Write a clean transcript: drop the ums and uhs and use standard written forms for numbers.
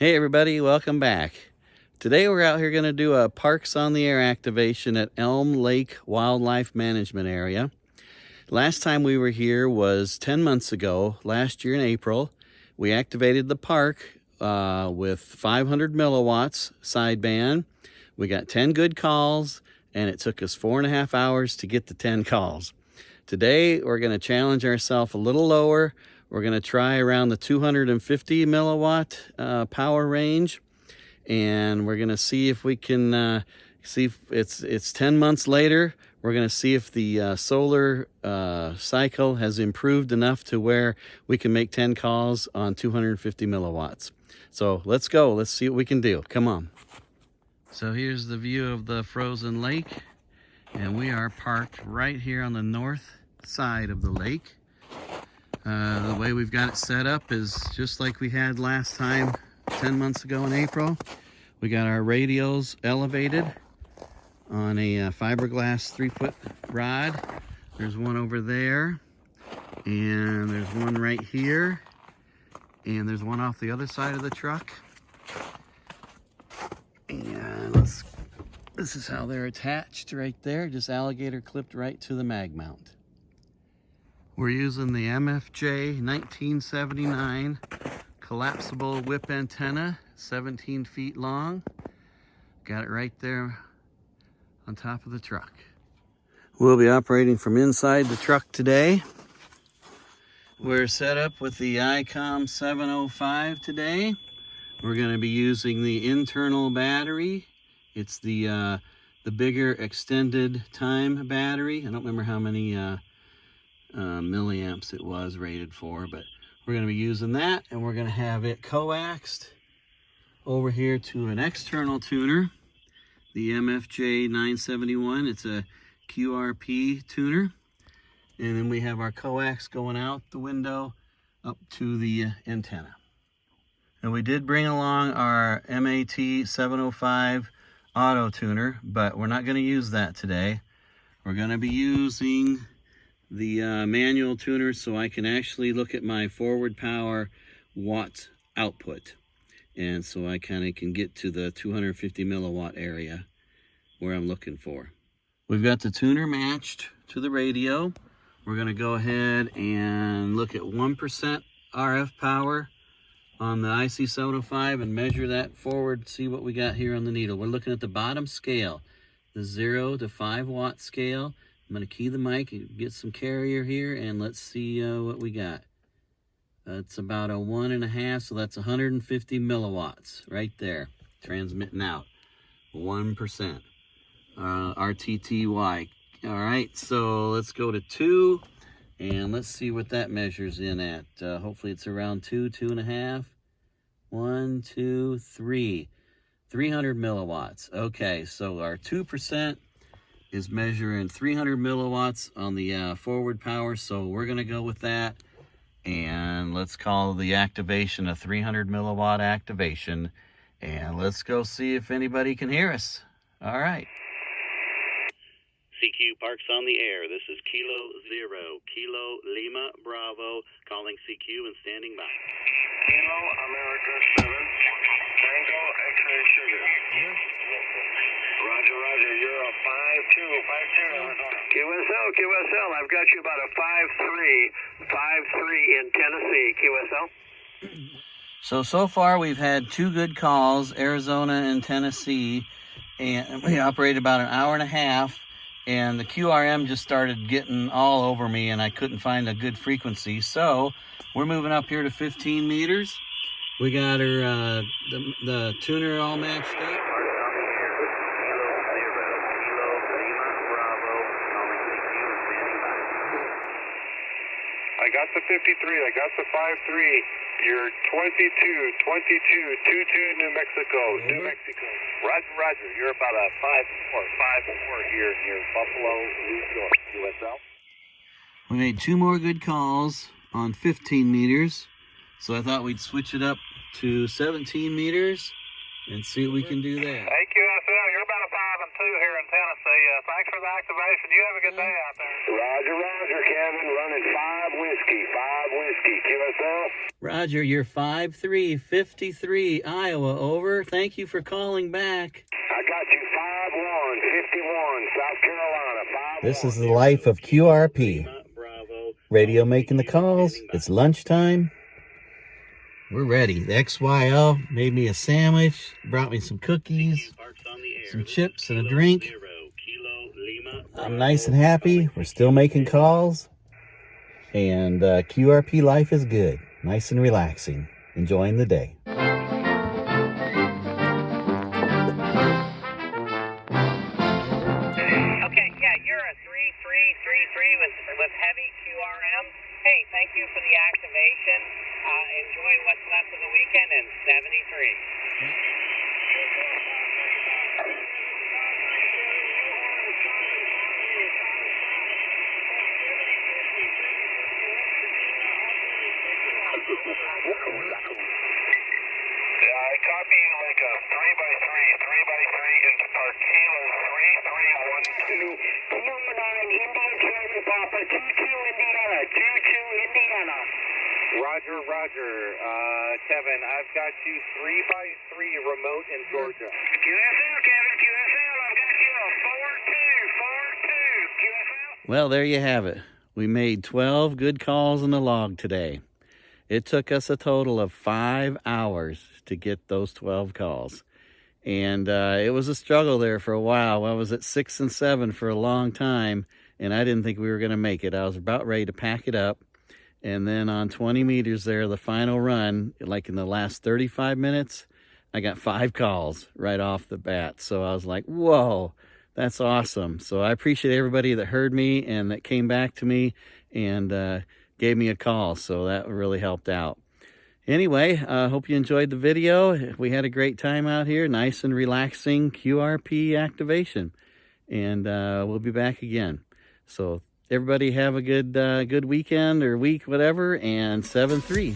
Hey everybody, welcome back. Today we're out here going to do a Parks on the Air activation at Elm Lake Wildlife Management Area. Last time we were here was 10 months ago, last year in April. We activated the park with 500 milliwatts sideband. We got 10 good calls and it took us 4.5 hours to get the 10 calls. Today we're going to challenge ourselves a little lower. We're going to try around the 250 milliwatt power range, and we're going to see if we can see if it's 10 months later. We're going to see if the solar cycle has improved enough to where we can make 10 calls on 250 milliwatts. So let's go. Let's see what we can do. Come on. So here's the view of the frozen lake, and we are parked right here on the north side of the lake. The way we've got it set up is just like we had last time 10 months ago in April. We got our radios elevated on a fiberglass 3-foot rod. There's one over there, and there's one right here, and there's one off the other side of the truck. And this is how they're attached right there, just alligator clipped right to the mag mount. We're using the MFJ 1979 collapsible whip antenna, 17 feet long. Got it right there on top of the truck. We'll be operating from inside the truck today. We're set up with the ICOM 705 today. We're going to be using the internal battery. It's the bigger extended time battery. I don't remember how many milliamps it was rated for, but we're going to be using that, and we're going to have it coaxed over here to an external tuner, the MFJ 971. It's a QRP tuner, and then we have our coax going out the window up to the antenna. And we did bring along our MAT 705 auto tuner, but we're not going to use that today. We're going to be using the manual tuner so I can actually look at my forward power watt output, and so I kind of can get to the 250 milliwatt area where I'm looking for. We've got the tuner matched to the radio. We're going to go ahead and look at 1% RF power on the IC705 and measure that forward, see what we got here on the needle. We're looking at the bottom scale, the 0 to 5 watt scale. I'm going to key the mic and get some carrier here, and let's see what we got. It's about a 1.5, so that's 150 milliwatts right there, transmitting out, 1%, RTTY. All right, so let's go to 2, and let's see what that measures in at. Hopefully it's around 2, 2.5, 1, 2, 3, 300 milliwatts. Okay, so our 2% is measuring 300 milliwatts on the forward power, so we're going to go with that, and let's call the activation a 300 milliwatt activation, and let's go see if anybody can hear us. All right. CQ Parks on the Air. This is Kilo 0, Kilo Lima Bravo, calling CQ and standing by. Kilo America 7, Tango X-ray Sugar. Roger, roger, you're a 5-2. QSL, I've got you about a 5-3 in Tennessee, QSL. So far we've had 2 good calls, Arizona and Tennessee, and we operated about an hour and a half, and the QRM just started getting all over me, and I couldn't find a good frequency, so we're moving up here to 15 meters. We got our the tuner all matched up. I got the 53, I got the 5-3. You're 22, New Mexico, New Mexico. Roger, you're about a 5-4 here near Buffalo, New York, USL. We made 2 more good calls on 15 meters, so I thought we'd switch it up to 17 meters and see what we can do there. Hey, QSL, you're about a 5-2 here in Tennessee. Thanks for the activation. You have a good day out there. Roger, Kevin, running 5 whiskey, QSL. Roger, you're 5353 Iowa, over. Thank you for calling back. I got you 5151 South Carolina. 51. This is the life of QRP. Radio making the calls. It's lunchtime. We're ready. The XYL made me a sandwich, brought me some cookies, some chips, and a drink. I'm nice and happy. We're still making calls. And QRP life is good. Nice and relaxing. Enjoying the day. Okay, yeah, you're a 3333 with heavy QRM. Hey, thank you for the activation. Enjoy what's left of the weekend and 73. I copy like a 3x3 into Park Kilo 3312. Number 9, Indian Charlie Papa, 22 Indiana, 22 Indiana. Roger. Kevin, I've got you 3x3 remote in Georgia. QSL, Kevin, QSL, I've got you a 4242, QSL. Well, there you have it. We made 12 good calls in the log today. It took us a total of 5 hours to get those 12 calls. And it was a struggle there for a while. I was at 6 and 7 for a long time, and I didn't think we were going to make it. I was about ready to pack it up. And then on 20 meters there, the final run, like in the last 35 minutes, I got 5 calls right off the bat. So I was like, whoa, that's awesome. So I appreciate everybody that heard me and that came back to me and gave me a call. So that really helped out. Anyway, I hope you enjoyed the video. We had a great time out here. Nice and relaxing QRP activation. And we'll be back again. So everybody have a good weekend or week, whatever, and 7-3.